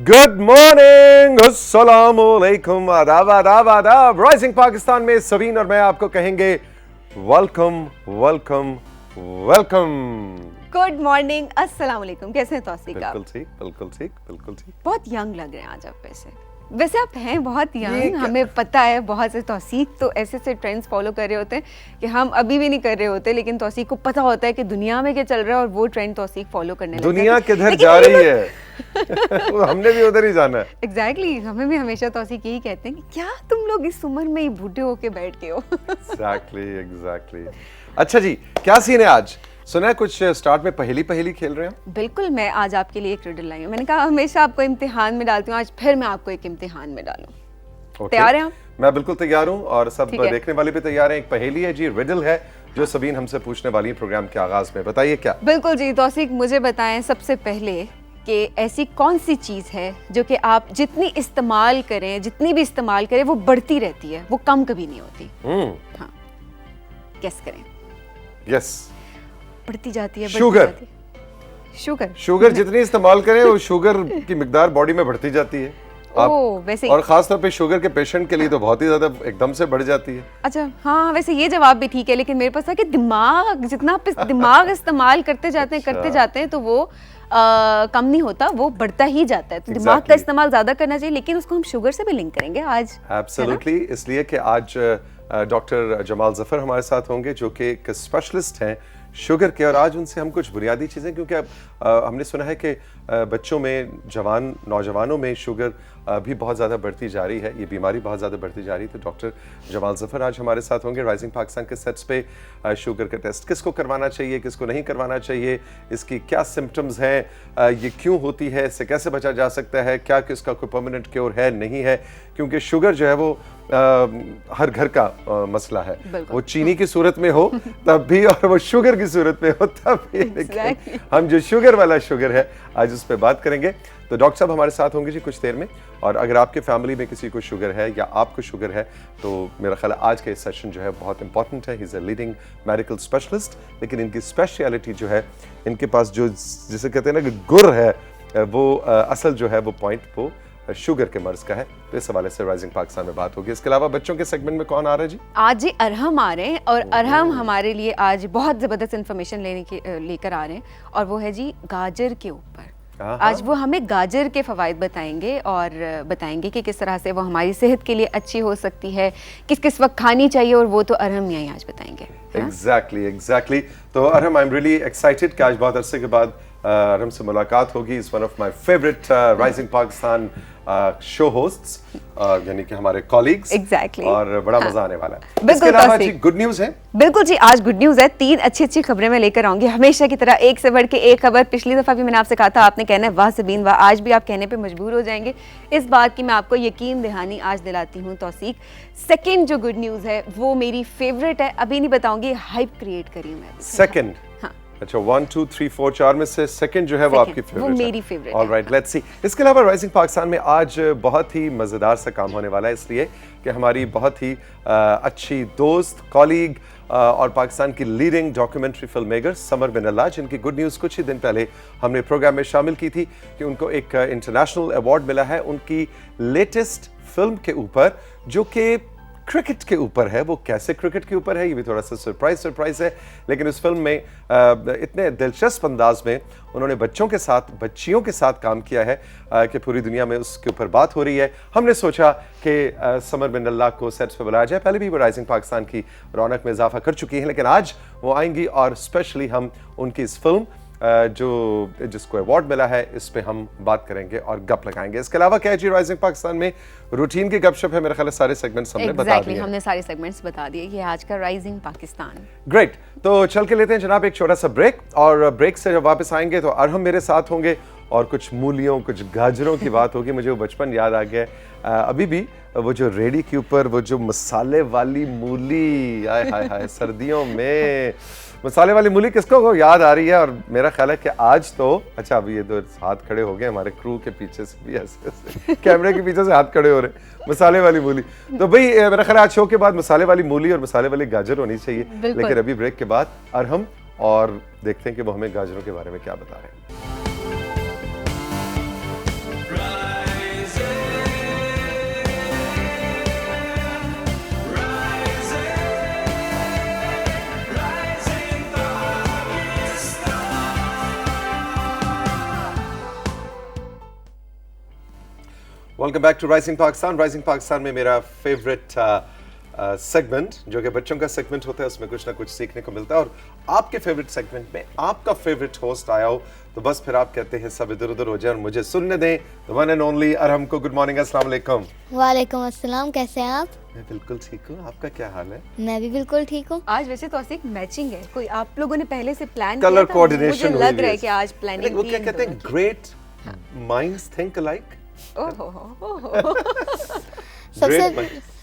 Good morning, अस्सलामुअलैकुम, आदाब आदाब आदाब। राइजिंग पाकिस्तान में सबीन और मैं आपको कहेंगे welcome welcome welcome. Good morning, अस्सलाम वालेकुम। कैसे हैं तौसीक आप? बिल्कुल ठीक, बिल्कुल ठीक, बिल्कुल ठीक। बहुत यंग लग रहे हैं आज आप। वैसे आप हैं बहुत यंग, हमें पता है। बहुत से तौसीक तो ऐसे ट्रेंड्स फॉलो कर रहे होते हैं कि हम अभी भी नहीं कर रहे होते, लेकिन तौसीक को पता होता है कि दुनिया में क्या चल रहा है और वो ट्रेंड तौसीक फॉलो करने लगता है। दुनिया किधर जा रही है हमने भी उधर ही जाना है। एग्जैक्टली, हमें भी हमेशा तौसीक यही कहते हैं कि क्या तुम लोग इस उम्र में ही बूढ़े होके बैठ के हो। एग्जैक्टली। अच्छा जी, क्या सीन है आज? सुना है कुछ स्टार्ट में पहेली खेल रहे हैं? बिल्कुल, मैं आज आपके लिए एक रिडल लाई हूँ। मैंने कहा हमेशा आपको इम्तिहान में डालती हूँ, आज फिर मैं आपको एक इम्तिहान में डालूं। तैयार हैं आप? मैं बिल्कुल तैयार हूँ और सब देखने वाले भी तैयार हैं। एक पहेली है जी, रिडल है जो सबीन हमसे पूछने वाली है प्रोग्राम के आगाज में। बताइए क्या? बिल्कुल जी तौसीक, मुझे बताएं सबसे पहले कि ऐसी कौन सी चीज है जो कि आप जितनी इस्तेमाल करें, जितनी भी इस्तेमाल करें, वो बढ़ती रहती है, वो कम कभी नहीं होती। हाँ, गेस करें। यस, बढ़ती जाती है। शुगर। शुगर जितनी इस्तेमाल करें वो शुगर की मिकदार बॉडी में बढ़ती जाती है। वैसे और खास तौर पे शुगर के पेशेंट के लिए तो बहुत ही ज्यादा एकदम से बढ़ जाती है। अच्छा हाँ, वैसे ये जवाब भी ठीक है, लेकिन मेरे पास है कि दिमाग जितना दिमाग इस्तेमाल करते जाते हैं तो वो कम नहीं होता, वो बढ़ता ही जाता है। तो दिमाग का इस्तेमाल ज्यादा करना चाहिए, लेकिन उसको हम शुगर से भी लिंक करेंगे आज। एब्सोल्युटली, इसलिए कि आज डॉक्टर जमाल जफर हमारे साथ होंगे जो कि एक स्पेशलिस्ट हैं शुगर के, और आज उनसे हम कुछ बुनियादी चीज़ें, क्योंकि अब हमने सुना है कि बच्चों में, नौजवानों में शुगर भी बहुत ज़्यादा बढ़ती जा रही है, ये बीमारी बहुत ज़्यादा बढ़ती जा रही है। तो डॉक्टर जमाल जफर आज हमारे साथ होंगे राइजिंग पाकिस्तान के सेट्स पे। शुगर का टेस्ट किसको करवाना चाहिए, किसको नहीं करवाना चाहिए, इसकी क्या सिम्टम्स हैं, ये क्यों होती है, इससे कैसे बचा जा सकता है, क्या कि इसका कोई परमानेंट क्योर है नहीं है, क्योंकि शुगर जो है वो हर घर का मसला है। वो चीनी की सूरत में हो तब भी, और वो शुगर की सूरत में हो तब भी। हम जो शुगर वाला शुगर है आज उस पर बात करेंगे। तो डॉक्टर साहब हमारे साथ होंगे जी कुछ देर में, और अगर आपके फैमिली में किसी को शुगर है या आपको शुगर है तो मेरा ख्याल है आज का सेशन जो है बहुत इंपॉर्टेंट है। He is a leading medical specialist, लेकिन इनकी स्पेशलिटी जो है, इनके पास जो जिसे कहते हैं ना कि गुर है, वो असल जो है वो पॉइंट वो शुगर के मर्ज का है। तो इस हवाले से राइजिंग पाकिस्तान में बात होगी। इसके अलावा बच्चों के सेगमेंट में कौन आ रहा है जी? आज जी अरहम आ रहे हैं, और अरहम हमारे लिए आज बहुत जबरदस्त इन्फॉर्मेशन लेकर आ रहे हैं, और वो है जी गाजर के ऊपर। आज वो हमें गाजर के फवाइद बताएंगे, और बताएंगे कि किस तरह से वो हमारी सेहत के लिए अच्छी हो सकती है, किस किस वक्त खानी चाहिए, और वो तो अरहम यही आज बताएंगे। एग्जैक्टली। तो Arham, I am really excited कि आज बहुत अरसे के बाद अरहम से मुलाकात होगी। Is one of my favourite rising Pakistan show hosts, यानी कि हमारे कॉलीग्स। एग्जैक्टली, और बड़ा मजा आने वाला है। बिल्कुल। इसके अलावा जी गुड न्यूज है। बिल्कुल जी, आज गुड न्यूज है। 3 अच्छी खबरें मैं लेकर आऊंगी, हमेशा की तरह एक से बढ़ के एक खबर। पिछली दफा भी मैंने आपसे कहा था, आपने कहना है वाह सबीन वाह, आज भी आप कहने पे मजबूर हो जाएंगे। इस बात की मैं आपको यकीन दहानी आज दिलाती हूँ तौसीक। सेकंड जो गुड न्यूज है वो मेरी फेवरेट है, अभी नहीं बताऊंगी, हाइप क्रिएट करी मैं। सेकंड? अच्छा, 1 2 3 4 4 में से सेकंड जो है वो आपकी फेवरेट है। वो मेरी फेवरेट है। Alright, let's see. इसके अलावा राइजिंग पाकिस्तान में आज बहुत ही मजेदार सा काम होने वाला है, इसलिए कि हमारी बहुत ही अच्छी दोस्त, कॉलीग और पाकिस्तान की leading documentary film maker Samar bin Allah, जिनकी गुड न्यूज़ कुछ ही दिन पहले हमने प्रोग्राम में शामिल की थी कि उनको एक इंटरनेशनल अवार्ड मिला है उनकी लेटेस्ट फिल्म के ऊपर, जो कि क्रिकेट के ऊपर है। वो कैसे क्रिकेट के ऊपर है ये भी थोड़ा सा सरप्राइज है, लेकिन इस फिल्म में इतने दिलचस्प अंदाज में उन्होंने बच्चियों के साथ काम किया है कि पूरी दुनिया में उसके ऊपर बात हो रही है। हमने सोचा कि समर बिन अल्लाह को सेट्स पे बुलाया जाए। पहले भी वो राइजिंग पाकिस्तान की रौनक में इजाफा कर चुकी हैं, लेकिन आज वो आएंगी और स्पेशली हम उनकी इस फिल्म जिसको अवार्ड मिला है इस पे हम बात करेंगे और गप लगाएंगे। इसके अलावा क्या जी राइजिंग पाकिस्तान में रूटीन की गपशप है, मेरे ख्याल सारे सेगमेंट्स हमने बता दिए। हमने सारे सेगमेंट्स बता दिए कि आज का राइजिंग पाकिस्तान। ग्रेट, तो चल के लेते हैं जनाब एक छोटा सा ब्रेक, और ब्रेक से जब वापस आएंगे तो अरहम मेरे साथ होंगे और कुछ मूलियों, कुछ गाजरों की बात होगी। मुझे वो बचपन याद आ गया अभी भी, वो जो रेडी के ऊपर वो जो मसाले वाली मूली, आय हाय हाय, सर्दियों में मसाले वाली मूली किसको को याद आ रही है। और मेरा ख्याल है कि आज तो अच्छा, अभी ये दो हाथ खड़े हो गए हमारे क्रू के पीछे से भी, ऐसे कैमरे के पीछे से हाथ खड़े हो रहे, मसाले वाली मूली। तो भाई मेरा ख्याल है आज शो के बाद मसाले वाली मूली और मसाले वाली गाजर होनी चाहिए, लेकिन अभी ब्रेक के बाद अरहम और देखते हैं कि वो हमें गाजरों के बारे में क्या बता रहे हैं। Welcome back to rising Pakistan. Rising Pakistan में मेरा फेवरेट सेगमेंट जो कि बच्चों का सेगमेंट होता है, उसमें कुछ ना कुछ सीखने को मिलता है। और आपके फेवरेट सेगमेंट में आपका फेवरेट होस्ट आया हो तो बस फिर आप कहते हैं सब इधर उधर हो जाए और मुझे सुनने दें। The one and only Arham को गुड मॉर्निंग, अस्सलाम वालेकुम। वालेकुम अस्सलाम, कैसे हैं आप? मैं बिल्कुल ठीक हूँ, आपका क्या हाल है? मैं भी बिल्कुल ठीक हूँ। आज वैसे तो एक मैचिंग है, कोई आप लोगों ने पहले से प्लान कलर किया था? कोऑर्डिनेशन मुझे लग रहा है कि आज प्लानिंग वो क्या कहते हैं, ग्रेट माइंड्स थिंक अलाइक।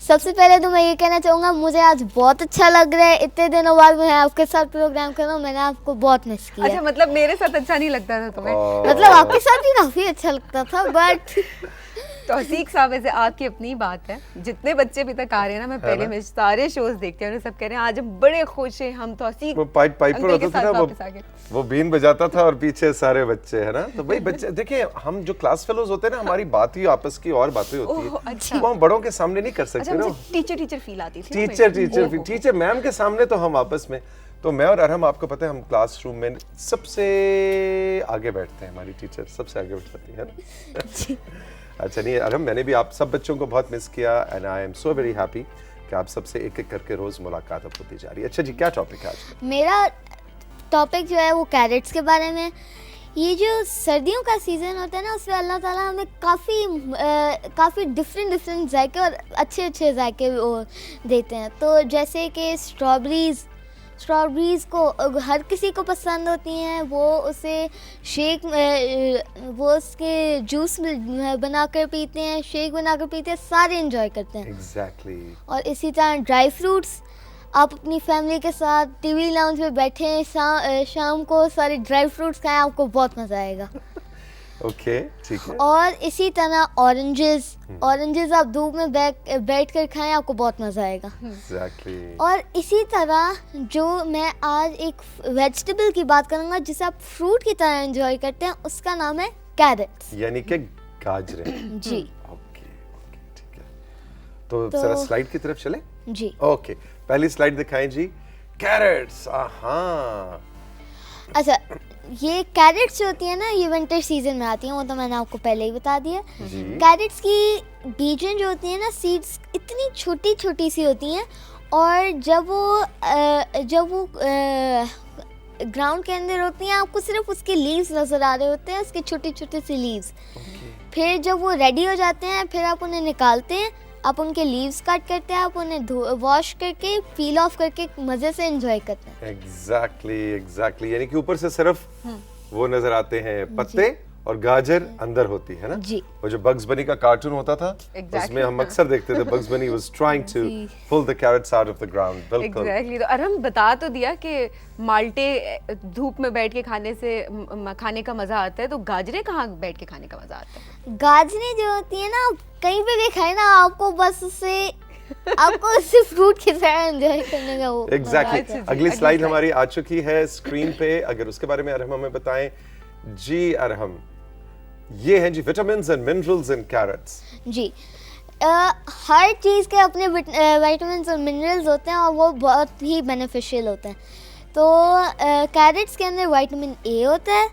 सबसे पहले तो मैं ये कहना चाहूँगा, मुझे आज बहुत अच्छा लग रहा है। इतने दिनों बाद मैं आपके साथ प्रोग्राम कर रहा हूँ, मैंने आपको बहुत मिस किया। अच्छा, मतलब मेरे साथ अच्छा नहीं लगता था तुम्हें? मतलब आपके साथ भी काफी अच्छा लगता था, बट तौसीक साहब, वैसे आपकी अपनी बात है, जितने बच्चे अभी तक आ रहे हैं ना, मैं पहले में सारे शोज देखती हूँ, सब कह रहे हैं आज हम बड़े खुश हैं, हम तौसीक वो पाइपर होता था ना, वो बीन बजाता था और पीछे सारे बच्चे, है ना। तो भाई बच्चे देखिए, हम जो क्लास फेलोज होते हैं ना, हमारी बात ही आपस की और बातें होती है। अच्छा। वो हम बड़ों के सामने नहीं कर सकते ना। टीचर फील आती थी। टीचर मैम के सामने तो हम आपस में, तो मैं और अरहम, आपको पता है हम क्लासरूम में सबसे आगे बैठते हैं, हमारी टीचर सबसे आगे बैठती है ना। अच्छा नहीं अरहम, मैंने भी आप सब बच्चों को बहुत मिस किया and I am so very happy कि आप सबसे एक एक करके रोज मुलाकात अब होती जा रही है। अच्छा जी, क्या टॉपिक है आज? मेरा टॉपिक जो है वो कैरेट्स के बारे में। ये जो सर्दियों का सीज़न होता है ना, उसमें अल्लाह ताला हमें काफ़ी डिफरेंट जायके और अच्छे जायके वो देते हैं। तो जैसे कि स्ट्रॉबेरीज़ को हर किसी को पसंद होती हैं, वो उसे शेक वो उसके जूस बनाकर पीते हैं, शेक बनाकर पीते हैं, सारे एंजॉय करते हैं। एग्जैक्टली। और इसी तरह ड्राई फ्रूट्स, आप अपनी फैमिली के साथ टीवी लाउंज में बैठे हैं, शाम को सारे ड्राई फ्रूट्स खाएं, आपको बहुत मज़ा आएगा। ओके, ठीक है। और इसी तरह ऑरेंजेस आप धूप में बैठ कर खाएं, आपको बहुत मज़ा आएगा। एग्जैक्टली। और इसी तरह जो मैं आज एक वेजिटेबल की बात करूँगा जिसे आप फ्रूट की तरह एंजॉय करते हैं, उसका नाम है कैरेट्स, यानी कि गाजरें। जी। ओके, ठीक है। तो जरा स्लाइड की तरफ चलें। जी। ओके, पहली स्लाइड दिखाएं जी। कैरेट्स, हाँ। अच्छा, ये कैरेट्स जो होती है ना, ये विंटर सीजन में आती हैं, वो तो मैंने आपको पहले ही बता दिया। कैरेट्स की बीजें जो होती हैं ना, सीड्स इतनी छोटी छोटी सी होती हैं, और जब वो ग्राउंड के अंदर होती हैं, आपको सिर्फ उसके लीव्स नज़र आ रहे होते हैं, उसके छोटे छोटे से लीव्स। फिर जब वो रेडी हो जाते हैं, फिर आप उन्हें निकालते हैं, आप उनके लीव्स कट करते हैं, आप उन्हें वॉश करके पील ऑफ करके मजे से एंजॉय करते हैं। एग्जैक्टली, यानी कि ऊपर से सिर्फ वो नजर आते हैं पत्ते और गाजर अंदर होती है ना जी। वो जो बग्स बनी का कार्टून होता था, उसमें हम अक्सर देखते थे Bugs Bunny was trying to pull the carrots out of the ground. बिल्कुल एग्जैक्टली। तो अरहम बता तो दिया कि माल्टे धूप में बैठ के खाने का मजा आता है, तो गाजरे कहाँ बैठ के खाने का मजा आता है? गाजरें जो होती है ना, आप कहीं पे भी खाए ना, आपको बस उससे फ्रूट की तरह एंजॉय करने का वो। एग्जैक्टली। अगली स्लाइड हमारी आ चुकी है स्क्रीन पे, अगर उसके बारे में अरहम हमें बताएं जी। अरहम, ये हैं जी vitamins and minerals in carrots. जी, हर चीज़ के अपने विटामिन्स और मिनरल्स होते हैं, और वो बहुत ही बेनिफिशियल होते हैं। तो कैरेट्स के अंदर विटामिन ए होता है,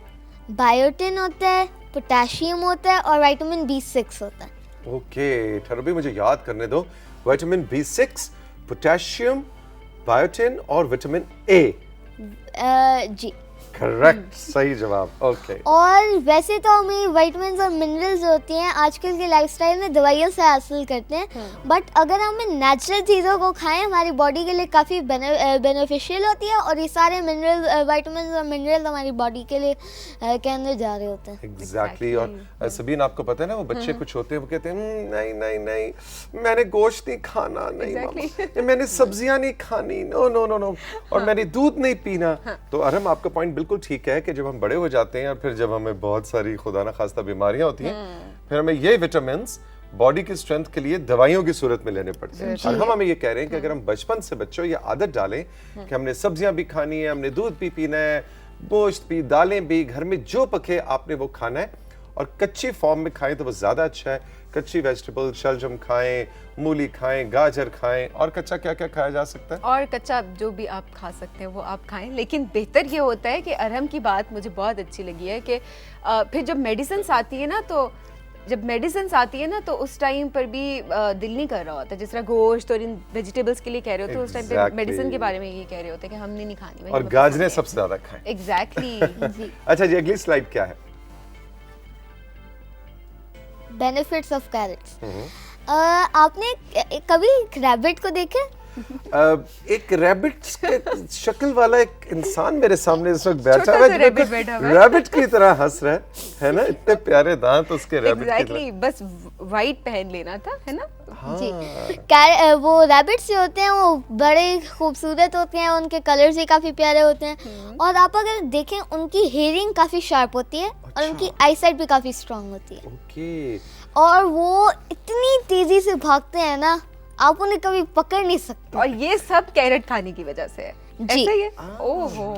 बायोटिन होता है, पोटेशियम होता है, और विटामिन B6 होता है। ओके, ठहरो भी, मुझे याद करने दो। विटामिन B6, पोटेशियम, बायोटिन और विटामिन ए। जी, करेक्ट, सही जवाब। ओके। और वैसे तो हमें विटामिन्स और मिनरल्स होती हैं आजकल के लाइफस्टाइल में दवाइयों से हासिल करते हैं, बट अगर हम नेचुरल चीज़ों को खाएं, हमारी बॉडी के लिए काफ़ी बेनिफिशियल होती है, और ये सारे विटामिन्स और मिनरल्स हमारी बॉडी के लिए के अंदर जा रहे होते हैं। एग्जैक्टली। और सबीन, आपको पता है ना, वो बच्चे कुछ होते हैं, वो कहते हैं नहीं नहीं नहीं, मैंने गोश्त नहीं खाना, नहीं मामा, मैंने सब्जियां नहीं खानी, नो नो नो नो, और मैंने दूध नहीं पीना। तो अरहम, आपका पॉइंट बिल्कुल ठीक है कि जब हम बड़े हो जाते हैं और फिर जब हमें बहुत सारी खुदा ना खास्ता बीमारियां होती हैं, फिर हमें ये विटामिन्स बॉडी की स्ट्रेंथ के लिए दवाइयों की सूरत में लेने पड़ते हैं। और हम हमें ये कह रहे हैं कि अगर हम बचपन से बच्चों ये आदत डालें कि हमने सब्जियां भी खानी है, हमने दूध भी पीना है, गोश्त भी, दालें भी, घर में जो पके आपने वो खाना है, और कच्ची फॉर्म में खाएं तो वो ज्यादा अच्छा है। कच्ची वेजिटेबल, शलजम खाएं, मूली खाएं, गाजर खाएं, और कच्चा क्या क्या खाया जा सकता है? और कच्चा जो भी आप खा सकते हैं वो आप खाएं, लेकिन बेहतर ये होता है कि अरहम की बात मुझे बहुत अच्छी लगी है कि फिर जब मेडिसिन आती है ना, तो जब मेडिसिन आती है ना तो उस टाइम पर भी दिल नहीं कर रहा होता, जिस तरह गोश्त और इन वेजिटेबल्स के लिए कह रहे होते उस टाइम पे मेडिसिन के बारे में ये कह रहे होते कि हमने नहीं खानी, और गाजरें सबसे ज्यादा खाएं। एग्जैक्टली। अच्छा जी, अगली स्लाइड क्या है? Benefits of carrots. आपने कभी रैबिट को देखा? एक रैबिट के शक्ल वाला एक इंसान मेरे सामने इस वक्त बैठा छोटा हुआ सा है, रैबिट बैठा हुआ है। रैबिट की तरह हंस रहा है ना, इतने प्यारे दांत उसके रैबिट की एग्जैक्टली, बस वाइट पहन लेना था, है ना? तरह। जी। वो रैबिट्स जो होते हैं वो बड़े खूबसूरत होते हैं, उनके कलर्स भी काफ़ी प्यारे होते हैं, और आप अगर देखें उनकी हेयरिंग काफ़ी शार्प होती है और उनकी आईसाइट भी काफ़ी स्ट्रांग होती है, ओके। और वो इतनी तेज़ी से भागते हैं ना, आप उन्हें कभी पकड़ नहीं सकते। और ये सब कैरेट खाने की वजह से है। जी। ऐसा ही है? ओहो।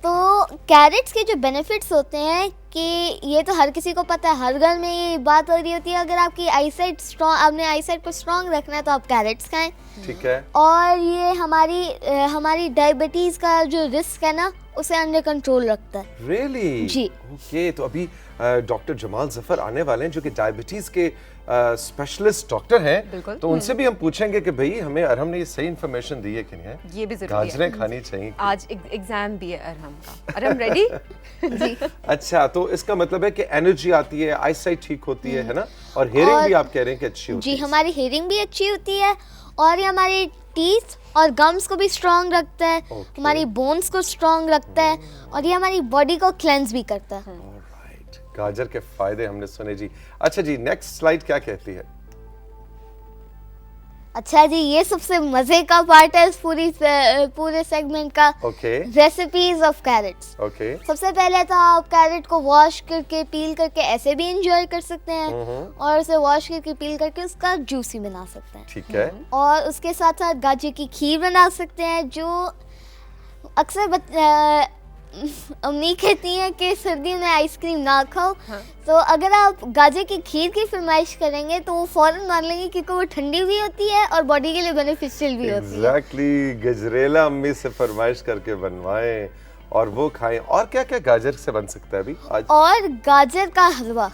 तो कैरेट्स के जो बेनिफिट्स होते हैं कि ये तो हर किसी को पता है, हर घर में ये बात हो रही होती है, अगर आपकी आईसाइट स्ट्रांग, आपने आईसाइट को स्ट्रांग रखना है तो आप कैरेट्स खाएं। ठीक है। और ये हमारी डायबिटीज का जो रिस्क है ना उसे अंडर कंट्रोल रखता है। रियली? जी। ओके, तो अभी डॉक्टर जमाल जफर आने वाले हैं जो कि डायबिटीज के स्पेशलिस्ट डॉक्टर हैं, बिल्कुल। तो उनसे भी हम पूछेंगे कि भाई हमें अरहम ने ये सही इन्फॉर्मेशन दी है कि नहीं है, ये भी जरूरी है। गाजरें खानी चाहिए। आज एग्जाम भी है अरहम का। अरहम रेडी? जी। अच्छा, तो इसका मतलब है कि एनर्जी आती है, आईसाइट ठीक होती है ना, और हेयरिंग भी आप कह रहे हैं कि अच्छी होती जी, है। हमारी हेयरिंग भी अच्छी होती है, और ये हमारे टीथ और गम्स को भी स्ट्रांग रखता है, हमारी बोन्स को स्ट्रांग रखता है, और ये हमारी बॉडी को क्लेंस भी करता है। ऑलराइट, गाजर के फायदे हमने सुने जी। अच्छा जी, नेक्स्ट स्लाइड क्या कहती है? अच्छा जी, ये सबसे मजे का पार्ट है इस पूरे सेगमेंट का। Okay. Recipes of carrots. Okay. सबसे पहले तो आप कैरेट को वॉश करके, पील करके ऐसे भी एंजॉय कर सकते हैं, और उसे वॉश करके, पील करके उसका जूसी बना सकते हैं। ठीक है। और उसके साथ साथ गाजर की खीर बना सकते हैं, जो अक्सर अम्मी कहती हैं कि सर्दियों में आइसक्रीम ना खाओ। तो अगर आप गाजर की खीर की फरमाइश करेंगे तो वो फौरन मान लेंगे, क्योंकि वो ठंडी भी होती है और बॉडी के लिए बेनिफिशियल भी होती है। एग्जैक्टली, गजरेला अम्मी से फरमाइश करके बनवाएं और वो खाएं। और क्या क्या गाजर से बन सकता है अभी आज? और गाजर का हलवा।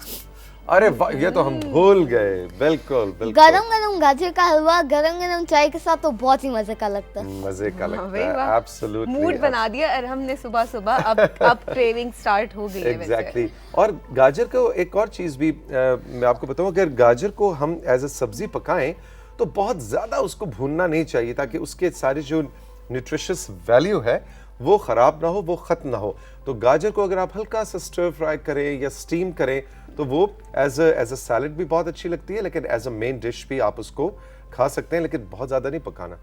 अरे वाह, ये तो हम भूल गए। बिल्कुल बिल्कुल। गरम गरम गाजर का हलवा गरम गरम चाय के साथ तो बहुत ही मजे का लगता है। मजे का लगता वही है। वाह। एब्सोल्युटली। मूड बना दिया अरहम ने सुबह सुबह। अब क्रेविंग स्टार्ट हो गई है वैसे। एग्जैक्टली। और गाजर को एक और चीज भी मैं आपको बताऊं, अगर गाजर को हम एज अ सब्जी पकाएं तो बहुत ज्यादा उसको भूनना नहीं चाहिए, ताकि उसके सारे जो न्यूट्रिशियस वैल्यू है वो खराब ना हो, वो खत्म ना हो। तो गाजर को अगर आप हल्का सा स्टर फ्राई करें या स्टीम करें तो वो एज अ सैलड भी बहुत अच्छी लगती है, लेकिन एज अ मेन डिश भी आप उसको खा सकते हैं, लेकिन बहुत ज्यादा नहीं पकाना।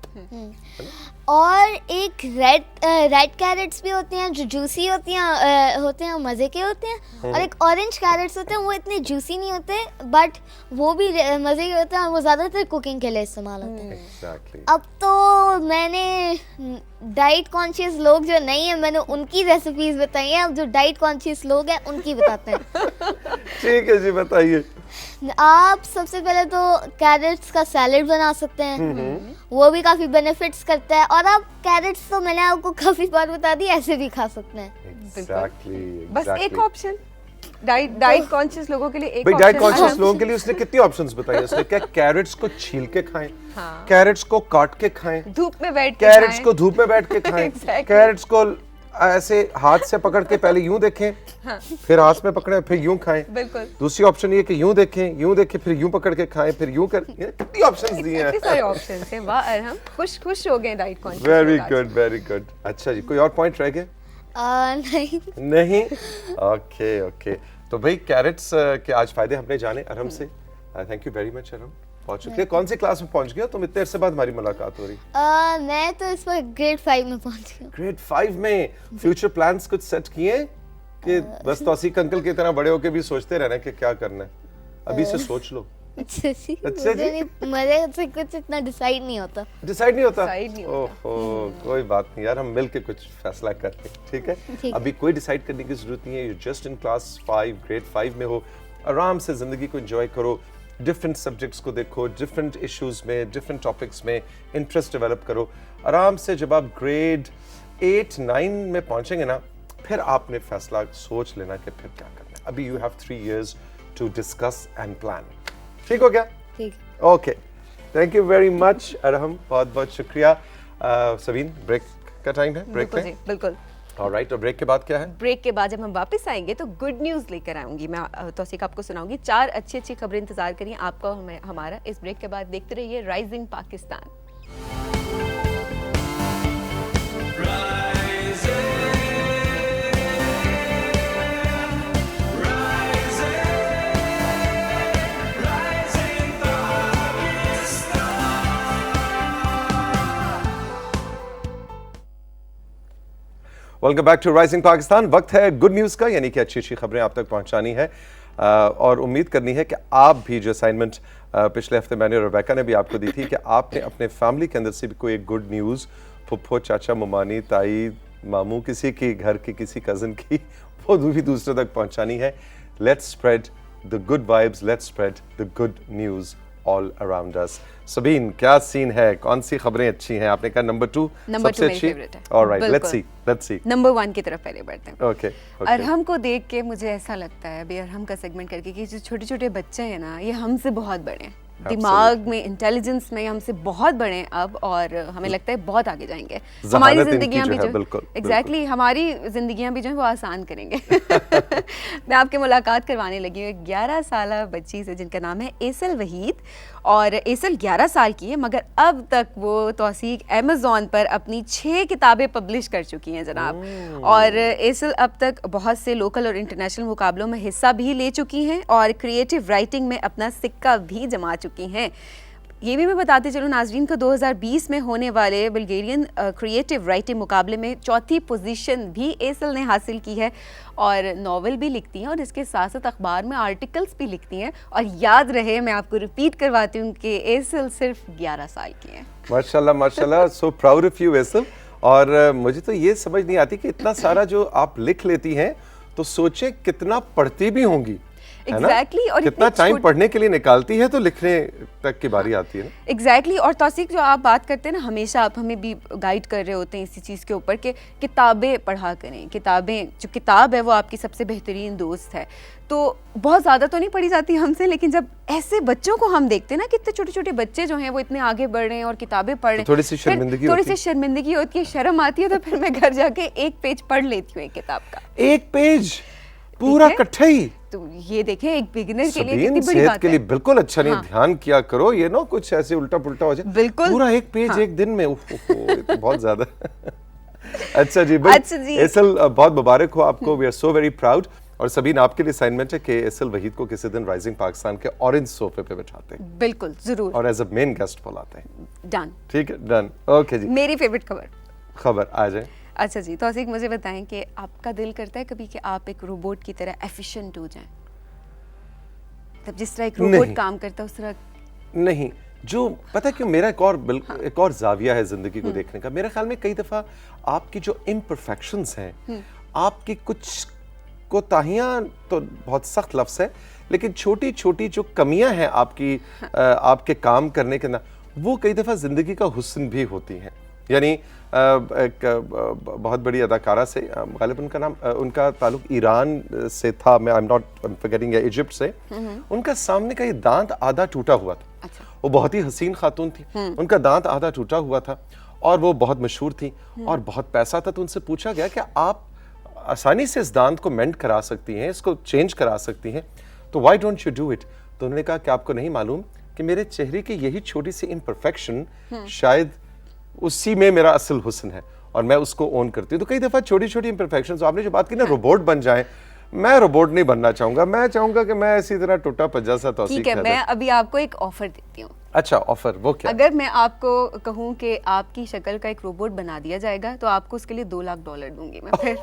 और एक रेड कैरेट्स भी होते हैं जो जूसी होते हैं, मज़े के होते हैं। और एक ऑरेंज कैरेट्स होते हैं, वो इतने जूसी नहीं होते, बट वो भी मज़े के होते हैं, और वो ज़्यादातर कुकिंग के लिए इस्तेमाल होते हैं। एग्जैक्टली। अब तो मैंने डाइट कॉन्शियस लोग जो नहीं है, मैंने उनकी रेसिपीज बताई हैं। अब जो डाइट कॉन्शियस लोग हैं उनकी बताते हैं। ठीक है जी, बताइए। आप सबसे पहले तो कैरेट्स का सैलेड बना सकते हैं, वो भी काफी बेनिफिट्स करता है। और आप कैरेट्स तो मैंने आपको काफी बार बता दी, ऐसे भी खा सकते हैं। एग्जैक्टली। बस एक ऑप्शन डाइट कॉन्शियस लोगों के लिए एक भाई, ऑप्शन। डाइट कॉन्शियस लोगों के लिए उसने कितनी ऑप्शंस बताई? उसने क्या कैरेट्स को छील के खाएं, हाँ। कैरेट्स को काट के खाएं, धूप में बैठ के कैरेट्स खाएं। को धूप में बैठ के खाएं, Exactly. कैरेट्स को ऐसे हाथ से पकड़ के पहले यूं देखें, हाँ। फिर हाथ में पकड़े, फिर यूं खाएं। बिल्कुल। दूसरी ऑप्शन ये कि यूं देखें, फिर यूं पकड़ के खाएं, फिर यूं कर। ये कितनी ऑप्शंस दिए इतने हैं। सारे ऑप्शंस हैं। वाह अरहम, खुश हो गए diet conscious. Very good, very good. अच्छा जी, कोई और पॉइंट रह गए? नहीं। Okay okay. तो भाई कैरेट्स के आज फायदे हमने जाने अरहम से। Thank you very much Arham. बहुत शुक्रिया। कौन सी क्लास में पहुंच गया तुम? इतने अरसे बाद हमारी मुलाकात हो रही। मैं तो इस पर ग्रेड 5 में पहुंच गई। ग्रेड 5 में फ्यूचर प्लान्स कुछ सेट किए कि बस तौसीक अंकल की तरह बड़े होके भी सोचते रहना कि क्या करना है? अभी से सोच लो। अच्छा जी, अच्छा जी। मेरे से कुछ इतना डिसाइड नहीं होता। डिसाइड नहीं होता? Decide नहीं होता। ओहो, कोई बात नहीं यार, हम मिलके कुछ फैसला करते हैं, ठीक है? ठीक। अभी कोई डिसाइड करने की जरूरत नहीं है। You just in class 5, grade 5 में हो। आराम से जिंदगी को एंजॉय करो, डिफरेंट सब्जेक्ट्स को देखो, डिफरेंट इश्यूज में, डिफरेंट टॉपिक्स में इंटरेस्ट डेवलप करो। आराम से जब आप ग्रेड 8, 9 में पहुंचेंगे ना, फिर आपने फैसला सोच लेना कि फिर क्या करना है। अभी you have 3 years to discuss and plan. ठीक हो गया? ठीक। Okay. Thank you very much, Arham, बहुत-बहुत शुक्रिया। सबीन, ब्रेक का टाइम है, ब्रेक बिल्कुल में? जी, बिल्कुल। ऑलराइट, और ब्रेक के बाद क्या है? ब्रेक के बाद जब हम वापस आएंगे तो गुड न्यूज़ लेकर आऊंगी मैं, तौसीक आपको सुनाऊंगी 4 अच्छी खबरें। इंतजार करिए आपका हमारा इस ब्रेक के बाद। देखते रहिए rising Pakistan. Welcome back to rising Pakistan. वक्त है गुड न्यूज़ का, यानी कि अच्छी खबरें आप तक पहुंचानी है और उम्मीद करनी है कि आप भी जो असाइनमेंट पिछले हफ्ते मैंने और रेबेका ने भी आपको दी थी कि आपने अपने फैमिली के अंदर से भी कोई एक गुड न्यूज़, फुफ्फो, चाचा, ममानी, ताई, मामू, किसी की घर की, किसी कज़न की, वो भी दूसरे तक पहुंचानी है। Let's spread the good vibes, let's spread the good news all around us. Sabeen, क्या सीन है? कौन सी खबरें अच्छी हैं? आपने कहा नंबर 2 सबसे अच्छी। ऑलराइट, लेट्स सी नंबर 1 की तरफ पहले बढ़ते हैं। ओके। अरहम को देख के मुझे ऐसा लगता है अभी अरहम का सेगमेंट करके कि जो छोटे-छोटे बच्चे हैं ना, ये हमसे बहुत बड़े हैं, दिमाग में, इंटेलिजेंस में हमसे बहुत बड़े हैं अब, और हमें लगता है बहुत आगे जाएंगे। हमारी जिंदगियां भी जो एग्जैक्टली हमारी जिंदगियां भी जो है वो आसान करेंगे। मैं आपके मुलाकात करवाने लगी हूँ एक 11 साल बच्ची से जिनका नाम है एसल वहीद, और एसल 11 साल की है, मगर अब तक वो तौसीक अमेज़ॉन पर अपनी 6 किताबें पब्लिश कर चुकी हैं जनाब। और एसल अब तक बहुत से लोकल और इंटरनेशनल मुकाबलों में हिस्सा भी ले चुकी हैं और क्रिएटिव राइटिंग में अपना सिक्का भी जमा चुकी हैं। ये भी मैं बताते चलूँ नाजरीन को, 2020 में होने वाले बल्गेरियन क्रिएटिव राइटिंग मुकाबले में 4थी पोजीशन भी एसल ने हासिल की है, और नावल भी लिखती हैं और इसके साथ साथ अखबार में आर्टिकल्स भी लिखती हैं। और याद रहे, मैं आपको रिपीट करवाती हूँ कि एसल सिर्फ 11 साल की है। माशाल्लाह माशाल्लाह, so proud of you acyl. और मुझे तो ये समझ नहीं आती कि इतना सारा जो आप लिख लेती हैं, तो सोचे कितना पढ़ती भी होंगी। Exactly, और कितना टाइम पढ़ने के लिए निकालती है तो लिखने तक की बारी आती है ना। एग्जैक्टली और तौसीक, जो आप बात करते हैं ना, हमेशा आप हमें भी गाइड कर रहे होते हैं इसी चीज़ के ऊपर कि किताबें पढ़ा करें। किताबें, जो किताब है वो आपकी सबसे बेहतरीन दोस्त है। तो बहुत ज़्यादा तो नहीं पढ़ी जाती हमसे, लेकिन जब ऐसे बच्चों को हम देखते हैं ना, कितने छोटे छोटे बच्चे जो हैं वो इतने आगे बढ़ रहे हैं और किताबें पढ़ रहे हैं, थोड़ी सी शर्मिंदगी होती है, शर्म आती है। तो फिर मैं घर जाके एक पेज पढ़ लेती हूँ एक किताब का। एक पेज पूरा इकट्ठा ही? तो ये देखें, एक बिगिनर के लिए कितनी बड़ी बात है। के लिए बिल्कुल अच्छा नहीं। ध्यान किया करो, ये ना कुछ ऐसे उल्टा पुल्टा हो जाए। बिल्कुल, पूरा एक पेज एक दिन में, ये तो बहुत ज्यादा। अच्छा जी, एसल बहुत मुबारक हो आपको, we are so very proud. और सबीन, आपके लिए असाइनमेंट है कि एसल वहीद को किसी दिन राइजिंग पाकिस्तान के ऑरेंज सोफे पे बिठाते हैं। बिल्कुल, जरूर, और एज अ मेन गेस्ट बुलाते हैं। डन, ठीक है, डन। ओके जी, मेरी फेवरेट खबर आ जाए। अच्छा जी, तौसीक, मुझे बताएं कि आपका दिल करता है कभी कि आप एक रोबोट की तरह एफिशिएंट हो जाएं? तब जिस तरह एक रोबोट काम करता है उस तरह नहीं। जो पता है क्यों, मेरा एक और जाविया है जिंदगी को देखने का। मेरे ख्याल में कई दफा आपकी जो इम्परफेक्शंस हैं, आपकी कुछ कोताहियां तो बहुत सख्त लफ्ज है, लेकिन छोटी छोटी जो कमियां हैं आपकी, आपके काम करने के ना, वो कई दफा जिंदगी का हुस्न भी होती हैं। यानी एक बहुत बड़ी अदाकारा से, गालिब उनका नाम, उनका ताल्लुक ईरान से था, मैं I am not forgetting, Egypt से। उनका सामने का ये दांत आधा टूटा हुआ था। अच्छा। वो बहुत ही हसीन खातून थी, उनका दांत आधा टूटा हुआ था और वो बहुत मशहूर थी और बहुत पैसा था। तो उनसे पूछा गया कि आप आसानी से इस दांत को मेंट करा सकती हैं, इसको चेंज करा सकती हैं, तो why don't you do it? तो उन्होंने कहा कि आपको नहीं मालूम कि मेरे चेहरे की यही छोटी सी इम्परफेक्शन शायद उसी में मेरा असल हुस्न है और मैं उसको ओन करती हूँ। तो कई दफा छोटी छोटी इम्परफेक्शंस, आपने जो बात की ना रोबोट बन जाए, मैं रोबोट नहीं बनना चाहूंगा। मैं चाहूंगा कि मैं इसी तरह टूटा पज्जा सा तौसीक। ठीक है, मैं अभी आपको एक ऑफर देती हूँ। अच्छा, ऑफर वो क्या? अगर मैं आपको कहूँ कि आपकी शक्ल का एक रोबोट बना दिया जाएगा तो आपको उसके लिए $2 लाख दूंगी मैं फिर।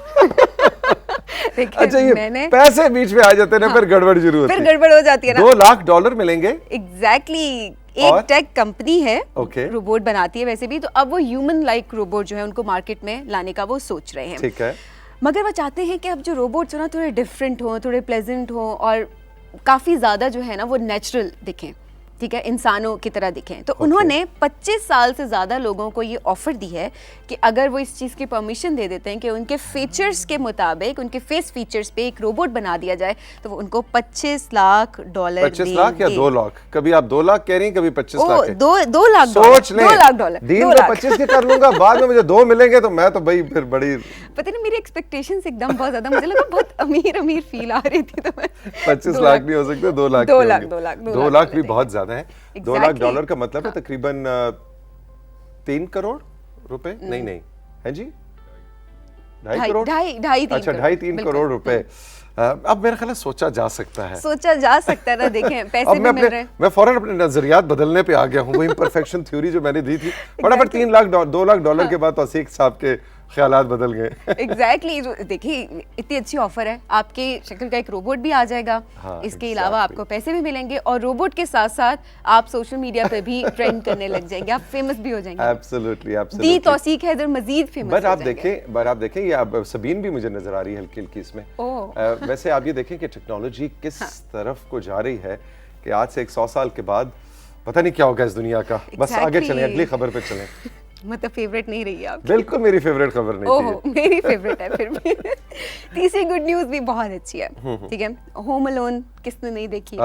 अच्छा, ये मैंने पैसे बीच में आ जाते हैं, फिर गड़बड़ शुरू होती है। फिर गड़बड़ हो जाती है ना। $2 लाख मिलेंगे। एग्जैक्टली। एक टेक कंपनी है, रोबोट बनाती है वैसे भी, तो अब वो ह्यूमन लाइक रोबोट जो है उनको मार्केट में लाने का वो सोच रहे हैं। ठीक है, मगर वो चाहते हैं कि अब जो रोबोट्स हो ना थोड़े डिफरेंट हो, थोड़े प्लेजेंट हो और काफी ज्यादा जो है ना वो नेचुरल दिखें। ठीक है, इंसानों की तरह दिखें। तो उन्होंने 25 साल से ज़्यादा लोगों को ये ऑफर दी है कि अगर वो इस चीज़ की परमिशन दे देते हैं कि उनके फीचर्स के मुताबिक उनके फेस फीचर्स पे एक रोबोट बना दिया जाए, तो वो उनको $25 लाख 25 लाख या 2 लाख? कभी आप 2 लाख कह रही हैं, कभी 25 लाख है। 2 लाख सोच लें, 2 लाख डॉलर डील में 25 की कर लूंगा, बाद में मुझे 2 मिलेंगे तो मैं तो भाई फिर बड़ी, पता नहीं मेरी एक्सपेक्टेशंस एकदम बहुत ज्यादा, मुझे लगा बहुत अमीर फील आ रही थी, तो मैं 25 लाख नहीं हो सकते, 2 लाख 2 लाख 2 लाख भी बहुत ज्यादा है। 2 लाख डॉलर का मतलब है तकरीबन 3 करोड़ रुपए, नहीं है जी, 2.5 करोड़, अच्छा 2.5-3 करोड़ रुपए। अब मेरा ख्याल है सोचा जा सकता है ना, देखें पैसे भी मिल रहे हैं। मैं फौरन अपने नजरियात बदलने पे आ गया हूँ, वो इम्परफेक्शन थ्योरी जो मैंने दी थी, फटाफट 2 लाख डॉलर के बाद तौसीक साहब के ख्यालात बदल गए। एग्जैक्टली देखिए इतनी अच्छी ऑफर है, आपकी शक्ल का एक रोबोट भी आ जाएगा, इसके अलावा आपको पैसे भी मिलेंगे और रोबोट के साथ साथ आप सोशल मीडिया पे भी ट्रेंड करने लग जाएंगे, आप फेमस भी हो जाएंगे। एब्सोल्युटली दी तौसीक है इधर मजीद फेमस। बट आप देखें ये अब सबीन भी मुझे नजर आ रही है हल्की हल्की इसमें। वैसे आप ये देखें कि टेक्नोलॉजी किस तरफ को जा रही है कि आज से 100 साल के बाद पता नहीं क्या होगा इस दुनिया का। बस आगे चलें, अगली खबर पे चलें। मतलब फेवरेट नहीं रही आप? बिल्कुल मेरी फेवरेट खबर नहीं थी। ओह मेरी फेवरेट है फिर भी। तीसरी गुड न्यूज भी बहुत अच्छी है, ठीक है। होम अलोन किसने नहीं देखी?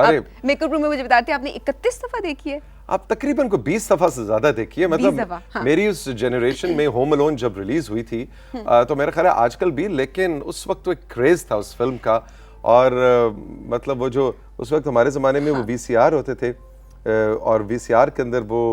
मेकअप रूम में मुझे बताते हैं आपने 31 दफा देखी है। आप तकरीबन को 20 दफा से ज्यादा देखी है। मतलब मेरी उस जनरेशन में होम अलोन जब रिलीज हुई थी तो मेरा ख्याल है आजकल भी, लेकिन उस वक्त तो एक क्रेज था उस फिल्म का। और मतलब वो जो उस वक्त हमारे जमाने में वो VCR होते थे और VCR के अंदर वो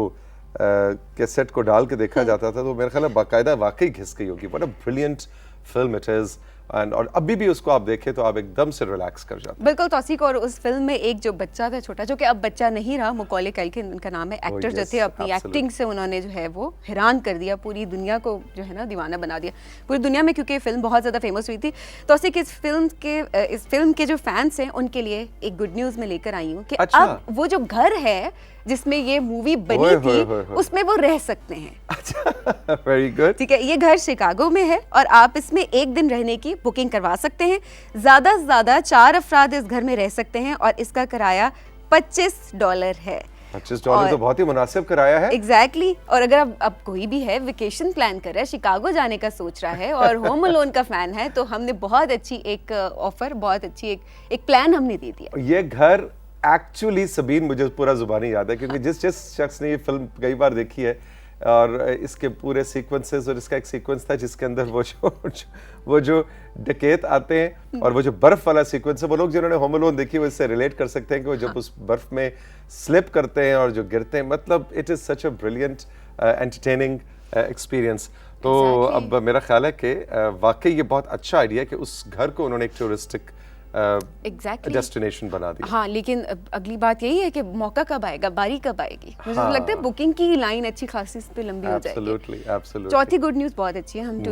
कैसेट को डाल के देखा जाता था, तो मेरा ख्याल है बाकायदा वाकई घिस गई होगी। What a brilliant film it is. और अभी भी उसको आप देखें तो आप एकदम से रिलैक्स कर जाते हैं। बिल्कुल तौसीक। और उस फिल्म में एक जो बच्चा था छोटा, जो कि अब बच्चा नहीं रहा, मकौले कल्किन उनका नाम है, एक्टर जो थे, अपनी एक्टिंग से उन्होंने जो है वो हैरान कर दिया, पूरी दुनिया को जो है ना दीवाना बना दिया पूरी दुनिया में, क्योंकि ये फिल्म बहुत ज़्यादा फेमस हुई थी। तौसीक इस फिल्म के जो फैंस हैं उनके लिए एक गुड न्यूज़ में लेकर आई हूँ कि अब वो जो घर है जिसमें ये मूवी बनी थी उसमें वो रह सकते हैं। अच्छा, वेरी गुड। ठीक है, ये घर शिकागो में है और आप इसमें 1 दिन रहने की बुकिंग करवा सकते हैं। ज्यादा से ज्यादा 4 अफराद इस घर में रह सकते हैं और इसका किराया $25 है। $25 तो बहुत ही मुनासिब किराया है। एग्जैक्टली। और अगर अब कोई भी है वेकेशन प्लान कर रहा है, शिकागो जाने का सोच रहा है और होम अलोन का फैन है, तो हमने बहुत अच्छी एक ऑफर, बहुत अच्छी एक प्लान हमने दे दिया। ये घर एक्चुअली सबीन मुझे पूरा जुबानी याद है, क्योंकि जिस शख्स ने ये फिल्म कई बार देखी है और इसके पूरे सीक्वेंसेस, और इसका एक सीक्वेंस था जिसके अंदर वो जो डकैत आते हैं और वो जो बर्फ वाला सीक्वेंस है, वो लोग जिन्होंने होम अलोन देखी वो इससे रिलेट कर सकते हैं कि वो जब उस बर्फ में स्लिप करते हैं और जो गिरते हैं, मतलब it is such a brilliant entertaining experience. तो अब मेरा ख्याल है कि वाकई ये बहुत अच्छा आइडिया है कि उस घर को उन्होंने एक टूरिस्टिक डेस्टिनेशन बना दिया। हाँ, लेकिन अगली बात यही है कि मौका कब आएगा, बारी कब आएगी। मुझे तो लगता है बुकिंग की लाइन अच्छी खासी इस पे लंबी हो जाएगी। Absolutely. चौथी गुड न्यूज़ बहुत अच्छी है। हम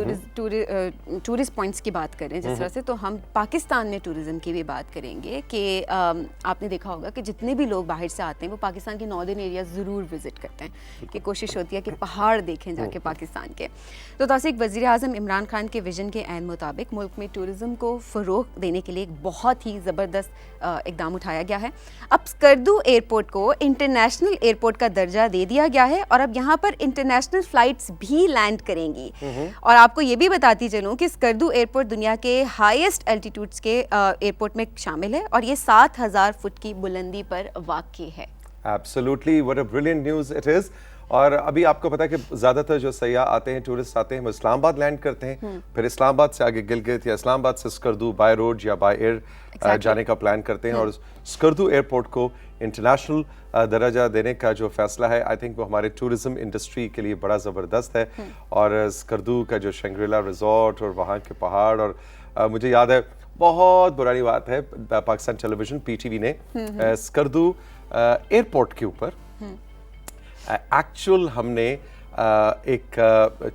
टूरिस्ट पॉइंट्स की बात कर रहे हैं जिस तरह से, तो हम पाकिस्तान में टूरिज्म की भी बात करेंगे कि आपने देखा होगा कि जितने भी लोग बाहर से आते हैं वो पाकिस्तान के नॉर्दर्न एरिया ज़रूर विजिट करते हैं, कि कोशिश होती है कि पहाड़ देखें जाके पाकिस्तान के। तो तौसीक, वज़ीर आज़म इमरान खान के विजन के ऐन मुताबिक मुल्क में टूरिज्म को फ़रोग़ देने के लिए एक बहुत ही ज़बरदस्त इकदाम उठाया गया है। अब स्कर्दू एयरपोर्ट को इंटरनेशनल एयरपोर्ट का दर्जा दे दिया गया है और अब यहाँ पर इंटरनेशनल फ़्लाइट्स भी लैंड करेंगी। और आपको ये भी बताती चलूँ कि स्कर्दू एयरपोर्ट दुनिया के हाईएस्ट एल्टीट्यूड्स के एयरपोर्ट में शामिल है और ये 7000 फुट की बुलंदी पर वाक़ई है। Absolutely, what a brilliant news it is। और अभी आपको पता है कि ज़्यादातर जो सयाह आते हैं, टूरिस्ट आते हैं, वो इस्लामाबाद लैंड करते हैं, फिर इस्लामाबाद से आगे गिलगित या इस्लामाबाद से स्कर्दू बाय रोड या बाय एयर जाने का प्लान करते हैं। और स्कर्दू एयरपोर्ट को इंटरनेशनल दर्जा देने का जो फैसला है, आई थिंक वो हमारे टूरिज्म इंडस्ट्री के लिए बड़ा ज़बरदस्त है। और स्कर्दू का जो शंग्रीला रिजॉर्ट और वहाँ के पहाड़, और मुझे याद है, बहुत पुरानी बात है, पाकिस्तान टेलीविजन PTV ने स्कर्दू एयरपोर्ट के ऊपर एक्चुअल हमने एक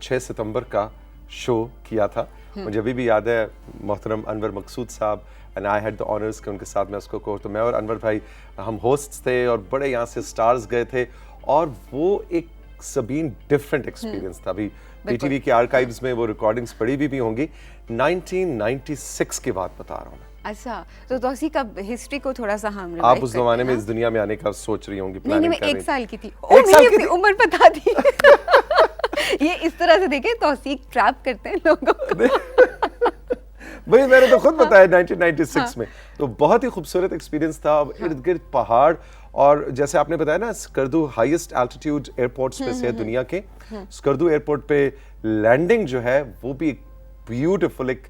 6 सितंबर का शो किया था। मुझे अभी भी याद है, मोहतरम अनवर मकसूद साहब and I had the honours के उनके साथ मैं उसको को, तो मैं और अनवर भाई हम होस्ट्स थे और बड़े यहाँ से स्टार्स गए थे और वो एक सबीन डिफरेंट एक्सपीरियंस था। अभी PTV के आर्काइव्स में वो रिकॉर्डिंग्स पड़ी भी होंगी। 1996 की बात बता रहा हूँ मैं। अच्छा, तो तौसीक अब हिस्ट्री को थोड़ा सा हम आप उस जमाने में इस दुनिया में आने का सोच रही होंगी, नहीं प्लानिंग मैं कर 1 रही साल की थी। एक साल की अपनी उम्र बता दी। ये इस तरह से देखे तौसीक ट्रैप करते हैं लोगों को। भाई मैंने तो खुद बताया 1996 में, तो बहुत ही खूबसूरत एक्सपीरियंस था। इर्द गिर्द पहाड़, और जैसे आपने बताया ना, स्कर्दू हाईएस्ट एल्टीट्यूड एयरपोर्ट्स में से है दुनिया के। स्कर्दू एयरपोर्ट पे लैंडिंग जो है वो भी ब्यूटीफुल, एक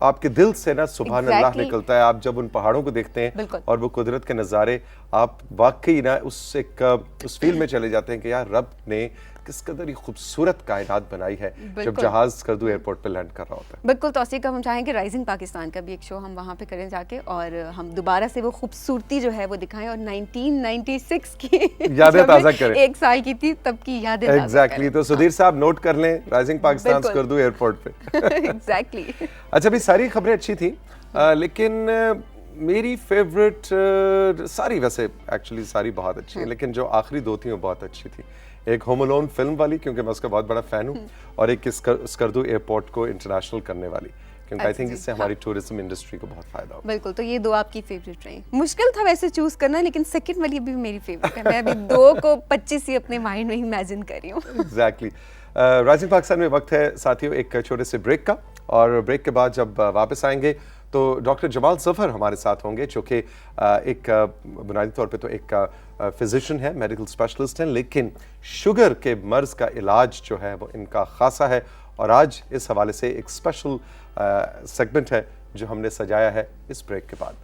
आपके दिल से ना सुभान अल्लाह निकलता है आप जब उन पहाड़ों को देखते हैं और वो कुदरत के नज़ारे, आप वाकई ना उस फील में चले जाते हैं कि यार रब ने किस कदर ही खूबसूरत कायनात बनाई है जब जहाज स्कर्दू एयरपोर्ट पे लैंड कर रहा होता है। बिल्कुल तौसीक, हम चाहेंगे राइजिंग पाकिस्तान का भी एक शो हम वहाँ पे करें जाके, और हम दोबारा से वो खूबसूरती जो है वो दिखाएं, और 1996 की यादें ताज़ा करें। 1 साल की थी तब की यादें एग्जैक्टली। तो सुधीर साहब नोट कर लें, राइजिंग पाकिस्तान स्कर्दू एयरपोर्ट पे। एग्जैक्टली। अच्छा, भी सारी खबरें अच्छी थी, लेकिन मेरी फेवरेट सारी, वैसे एक्चुअली सारी बहुत अच्छी हैं, लेकिन जो आखिरी 2 थी वो बहुत अच्छी थी। एक होम अलोन फिल्म वाली, क्योंकि मैं उसका बहुत बड़ा फैन हूँ, और एक स्कर्दू एयरपोर्ट को इंटरनेशनल करने वाली, क्योंकि आई थिंक इससे हमारी टूरिज्म इंडस्ट्री को बहुत फायदा होगा। बिल्कुल, तो ये 2 आपकी फेवरेट रही। मुश्किल था वैसे चूज करना, लेकिन सेकंड वाली भी मेरी फेवरेट है। मैं अभी 2 को 25 ही अपने माइंड में इमेजिन कर रही हूँ। एग्जैक्टली। राइजिंग पाकिस्तान में वक्त है साथियों एक छोटे से ब्रेक का, और ब्रेक के बाद जब वापस आएंगे तो डॉक्टर जमाल ज़फ़र हमारे साथ होंगे, जो कि एक बुनियादी तौर पे तो एक फिजिशियन है, मेडिकल स्पेशलिस्ट हैं, लेकिन शुगर के मर्ज़ का इलाज जो है वो इनका खासा है। और आज इस हवाले से एक स्पेशल सेगमेंट है जो हमने सजाया है इस ब्रेक के बाद।